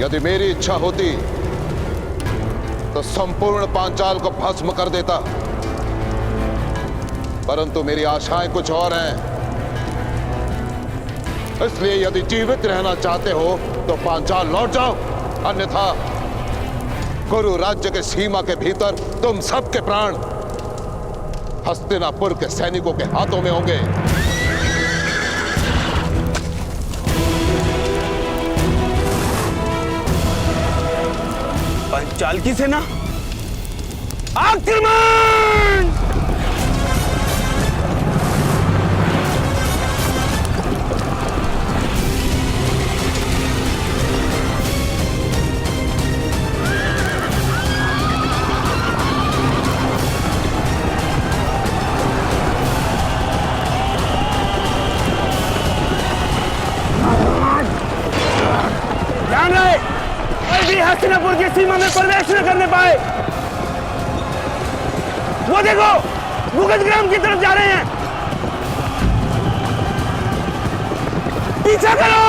यदि मेरी इच्छा होती तो संपूर्ण पांचाल को भस्म कर देता, परंतु मेरी आशाएं कुछ और हैं। इसलिए यदि जीवित रहना चाहते हो तो पांचाल लौट जाओ, अन्यथा कुरु राज्य के सीमा के भीतर तुम सबके प्राण हस्तिनापुर के सैनिकों के हाथों में होंगे। पंचाल की सेना आक्रमण! ध्यान रहे, कोई भी हस्तिनापुर की सीमा में प्रवेश न करने पाए। वो देखो, भूगत ग्राम की तरफ जा रहे हैं। पीछा करो!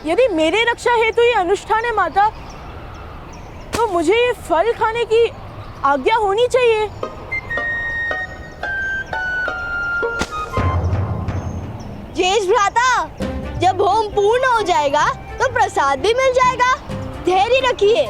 यदि मेरे रक्षा हेतु ये अनुष्ठान है माता, तो मुझे ये फल खाने की आज्ञा होनी चाहिए। जेठ भ्राता, जब होम पूर्ण हो जाएगा तो प्रसाद भी मिल जाएगा। धैर्य रखिए।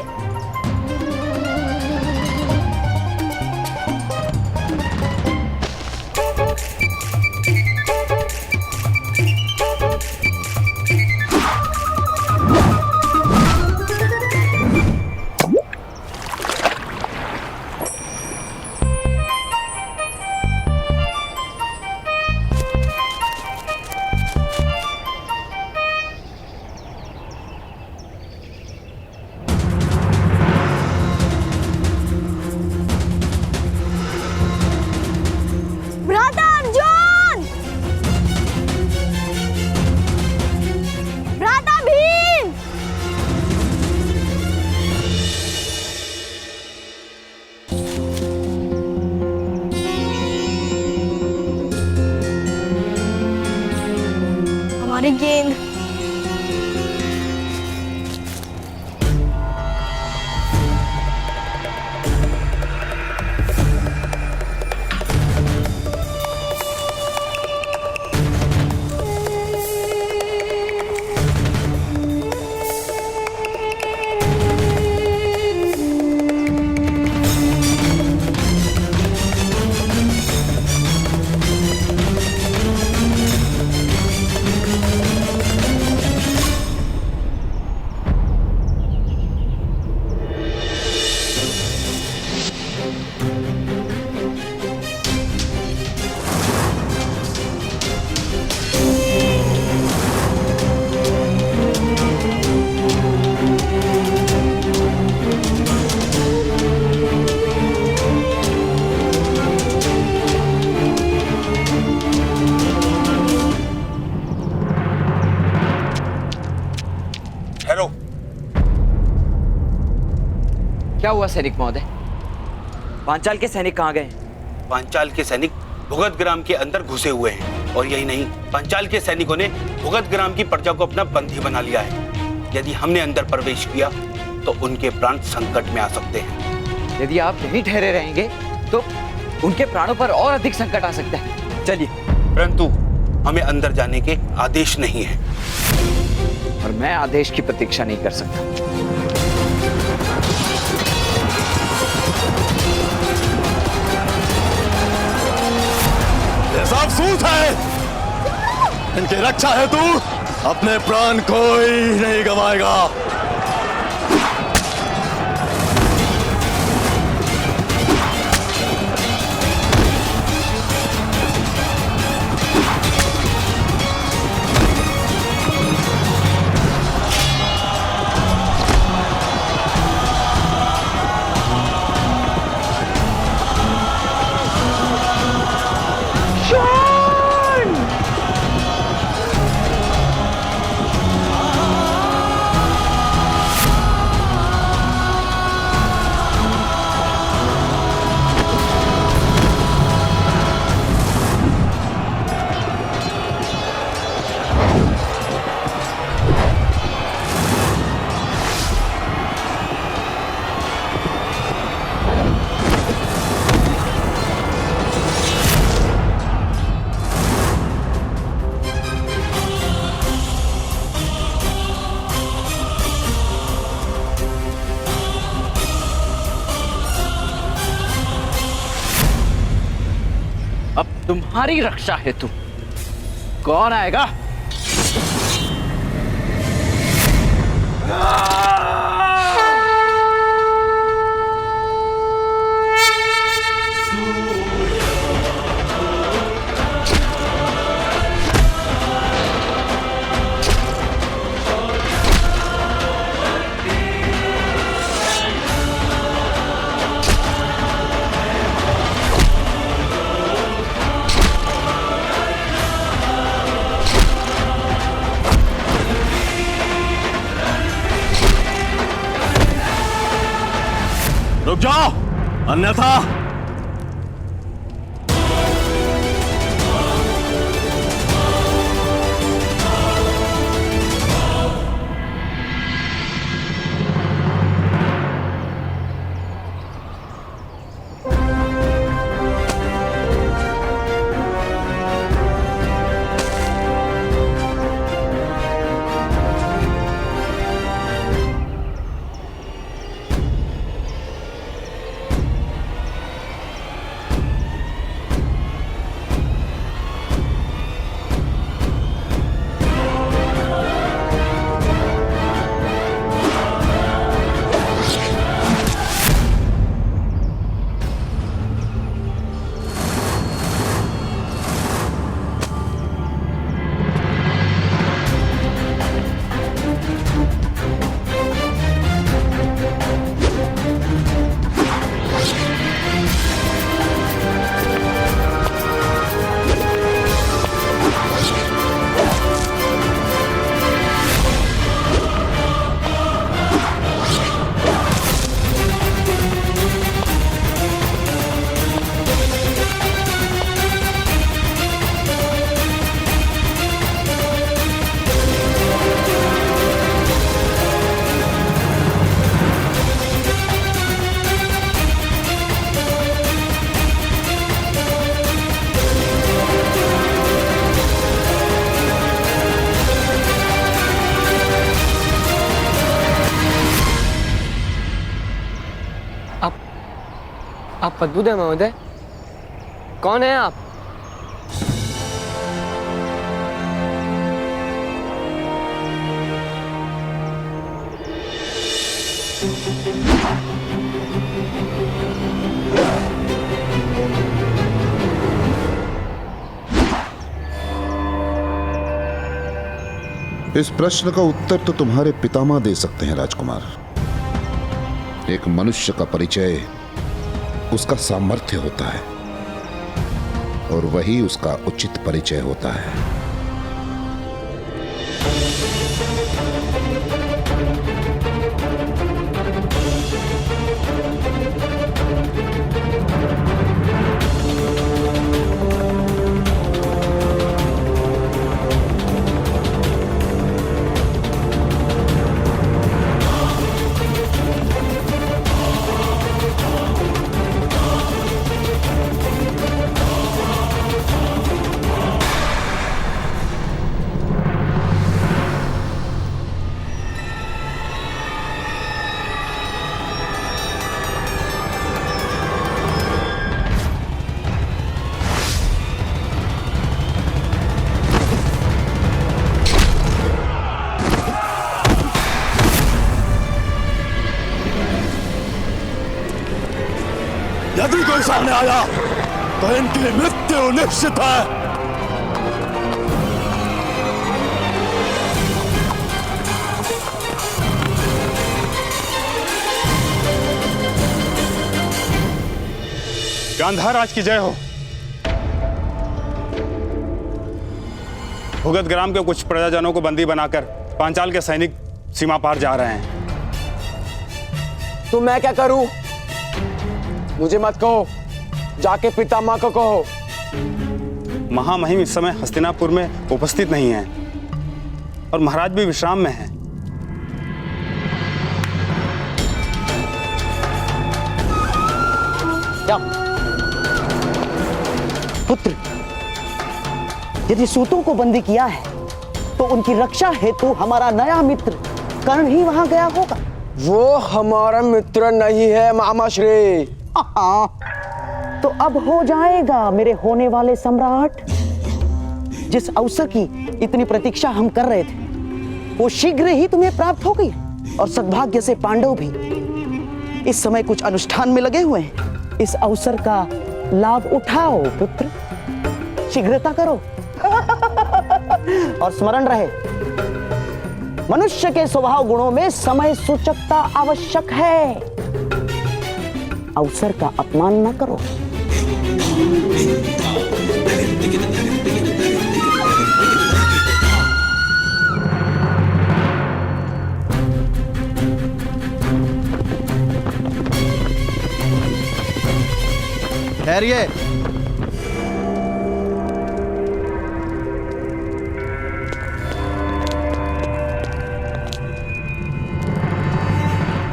गेंद क्या हुआ सैनिक महोदय? पांचाल के सैनिक कहाँ गए? पांचाल के सैनिक भुगत ग्राम के अंदर घुसे हुए हैं, और यही नहीं, पांचाल के सैनिकों ने भुगत ग्राम की प्रजा को अपना बंदी बना लिया है। यदि हमने अंदर प्रवेश किया तो उनके प्राण संकट में आ सकते हैं। यदि आप नहीं ठहरे रहेंगे तो उनके प्राणों पर और अधिक संकट आ सकता है। चलिए। परंतु हमें अंदर जाने के आदेश नहीं है, और मैं आदेश की प्रतीक्षा नहीं कर सकता। सब सूत है, इनकी रक्षा हेतु अपने प्राण कोई नहीं गवाएगा। अब तुम्हारी रक्षा हेतु कौन आएगा? रुक जाओ, अन्यथा आप पद्मूदय महोदय, कौन है आप? इस प्रश्न का उत्तर तो तुम्हारे पितामह दे सकते हैं राजकुमार। एक मनुष्य का परिचय उसका सामर्थ्य होता है और वही उसका उचित परिचय होता है। यदि कोई सामने आया तो इनकी मृत्यु निश्चित है। गांधार राज की जय हो। भुगत ग्राम के कुछ प्रजाजनों को बंदी बनाकर पांचाल के सैनिक सीमा पार जा रहे हैं। तो मैं क्या करूं? मुझे मत कहो, जाके पितामह को कहो। महामहिम इस समय हस्तिनापुर में उपस्थित नहीं है और महाराज भी विश्राम में हैं। क्या पुत्र, यदि सूतों को बंदी किया है तो उनकी रक्षा हेतु हमारा नया मित्र कर्ण ही वहां गया होगा। वो हमारा मित्र नहीं है मामा श्री। तो अब हो जाएगा मेरे होने वाले सम्राट। जिस अवसर की इतनी प्रतीक्षा हम कर रहे थे वो शीघ्र ही तुम्हें प्राप्त हो गई, और सद्भाग्य से पांडव भी इस समय कुछ अनुष्ठान में लगे हुए हैं। इस अवसर का लाभ उठाओ पुत्र, शीघ्रता करो। और स्मरण रहे, मनुष्य के स्वभाव गुणों में समय सूचकता आवश्यक है। अवसर का अपमान न करो। ठहरिए।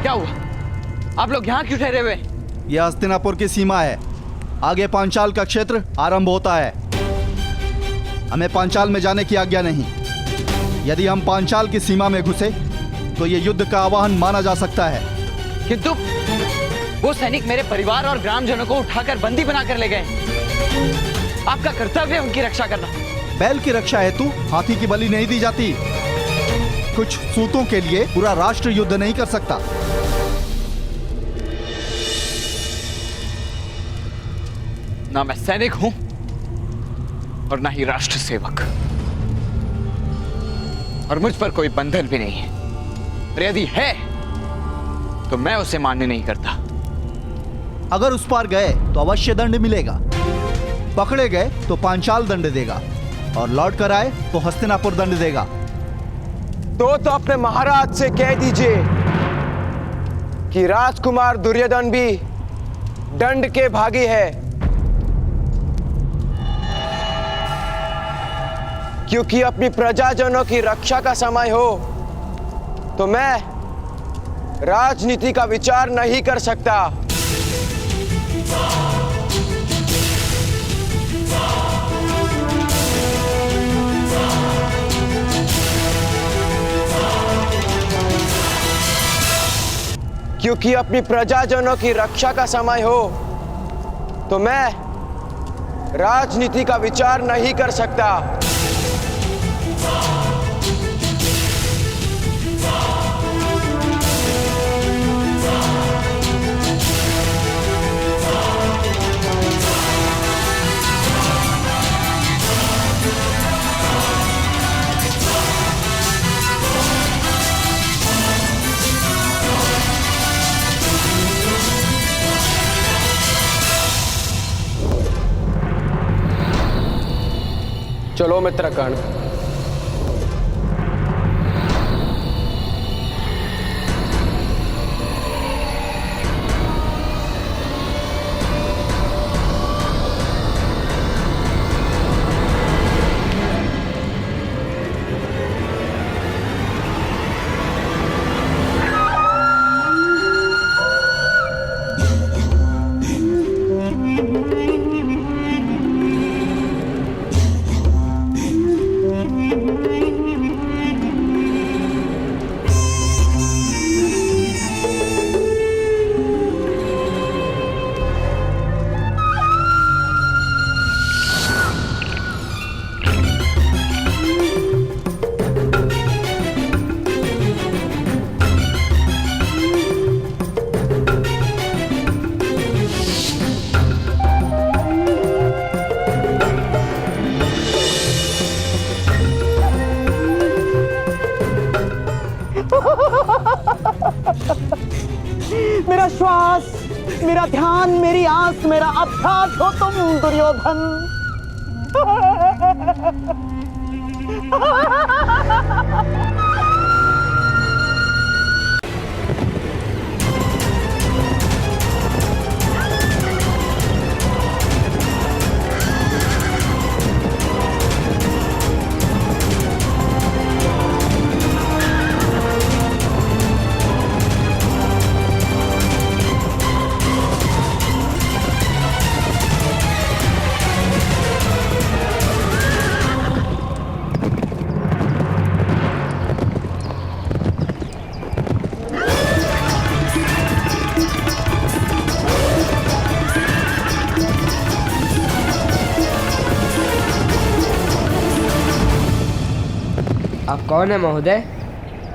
क्या हुआ? आप लोग यहाँ क्यों ठहरे हुए? यह हस्तिनापुर की सीमा है, आगे पांचाल का क्षेत्र आरंभ होता है। हमें पांचाल में जाने की आज्ञा नहीं। यदि हम पांचाल की सीमा में घुसे तो यह युद्ध का आह्वान माना जा सकता है। किंतु वो सैनिक मेरे परिवार और ग्रामजनों को उठाकर बंदी बनाकर ले गए। आपका कर्तव्य है उनकी रक्षा करना। बैल की रक्षा हेतु हाथी की बलि नहीं दी जाती। कुछ सूतों के लिए पूरा राष्ट्र युद्ध नहीं कर सकता। ना मैं सैनिक हूं और ना ही राष्ट्र सेवक, और मुझ पर कोई बंधन भी नहीं है। और यदि है तो मैं उसे मान्य नहीं करता। अगर उस पार गए तो अवश्य दंड मिलेगा, पकड़े गए तो पांचाल दंड देगा, और लौट कर आए तो हस्तिनापुर दंड देगा। तो अपने महाराज से कह दीजिए कि राजकुमार दुर्योधन भी दंड के भागी है, क्योंकि अपनी प्रजाजनों की रक्षा का समय हो तो मैं राजनीति का विचार नहीं कर सकता। क्योंकि अपनी प्रजाजनों की रक्षा का समय हो तो मैं राजनीति का विचार नहीं कर सकता। चलो मित्रगण, मेरा श्वास, मेरा ध्यान, मेरी आंख, मेरा अभ्यास हो तुम दुर्योधन। कौन है महोदय?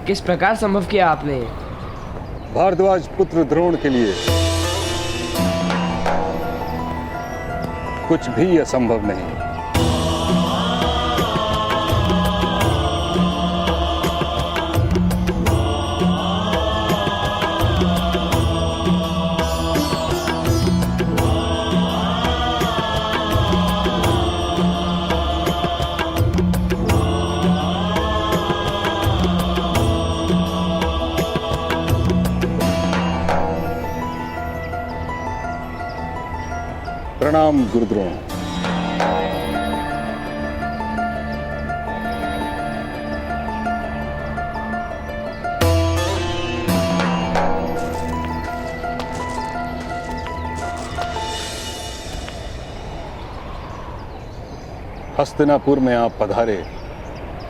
किस प्रकार संभव किया आपने? भारद्वाज पुत्र द्रोण के लिए कुछ भी असंभव नहीं। प्रणाम गुरुद्रोण। हस्तिनापुर में आप पधारे,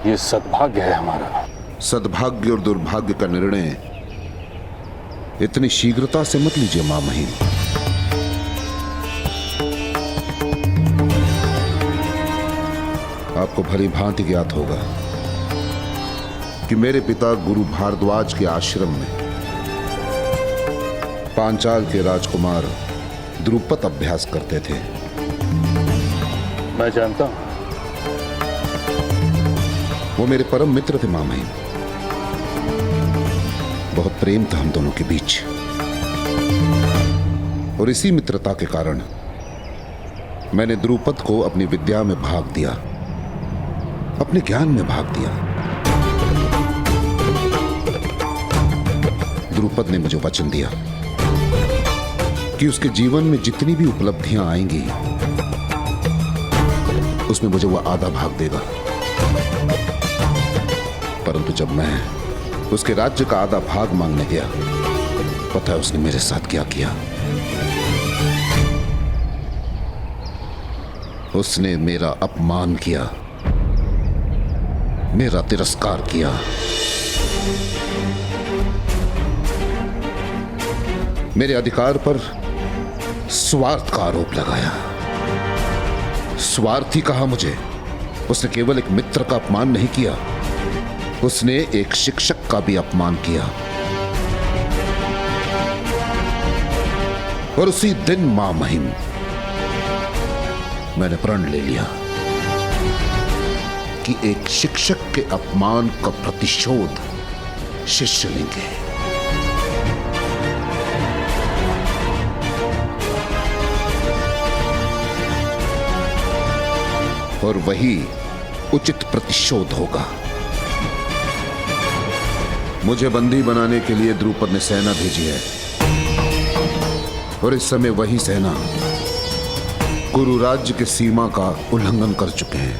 ये सद्भाग्य है हमारा। सद्भाग्य और दुर्भाग्य का निर्णय इतनी शीघ्रता से मत लीजिए मां महिम। आपको भली भांति ज्ञात होगा कि मेरे पिता गुरु भारद्वाज के आश्रम में पांचाल के राजकुमार द्रुपद अभ्यास करते थे। मैं जानता हूं। वो मेरे परम मित्र थे मां महिम। बहुत प्रेम था हम दोनों के बीच, और इसी मित्रता के कारण मैंने द्रुपद को अपनी विद्या में भाग दिया, अपने ज्ञान में भाग दिया। द्रुपद ने मुझे वचन दिया कि उसके जीवन में जितनी भी उपलब्धियां आएंगी उसमें मुझे वो आधा भाग देगा। परंतु जब मैं उसके राज्य का आधा भाग मांगने गया, पता है उसने मेरे साथ क्या किया? उसने मेरा अपमान किया, मेरा तिरस्कार किया। मेरे अधिकार पर स्वार्थ का आरोप लगाया। स्वार्थी कहा मुझे। उसने केवल एक मित्र का अपमान नहीं किया, उसने एक शिक्षक का भी अपमान किया। और उसी दिन मां महिम मैंने प्रण ले लिया कि एक शिक्षक के अपमान का प्रतिशोध शिष्य लेंगे। और वही उचित प्रतिशोध होगा। मुझे बंदी बनाने के लिए द्रुपद ने सेना भेजी है, और इस समय वही सेना गुरु राज्य के सीमा का उल्लंघन कर चुके हैं।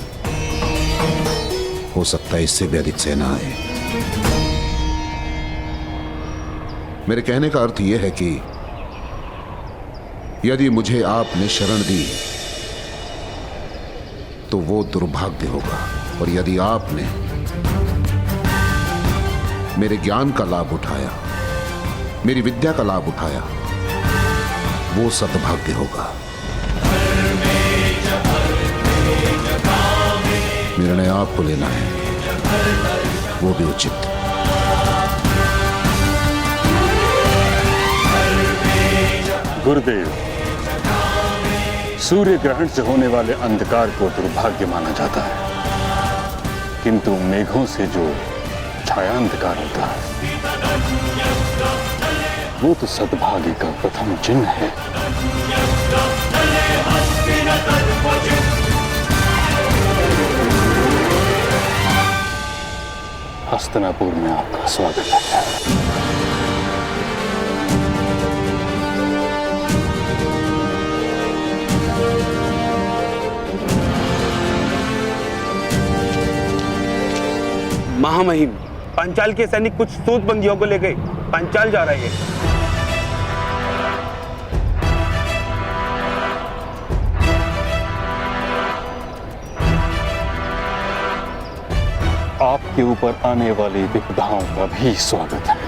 हो सकता है इससे भी अधिक सेना आए। मेरे कहने का अर्थ यह है कि यदि मुझे आपने शरण दी तो वो दुर्भाग्य होगा, और यदि आपने मेरे ज्ञान का लाभ उठाया, मेरी विद्या का लाभ उठाया, वो सद्भाग्य होगा। निर्णय आपको लेना है, वो भी उचित। गुरुदेव, सूर्य ग्रहण से होने वाले अंधकार को दुर्भाग्य माना जाता है, किंतु मेघों से जो छायांधकार होता है वो तो सद्भाग्य का प्रथम चिन्ह है। हस्तिनापुर में आपका स्वागत है। महामहिम, पांचाल के सैनिक कुछ सूत बंदियों को लेकर पांचाल जा रहे हैं। आपके ऊपर आने वाली विपदाओं का भी स्वागत है।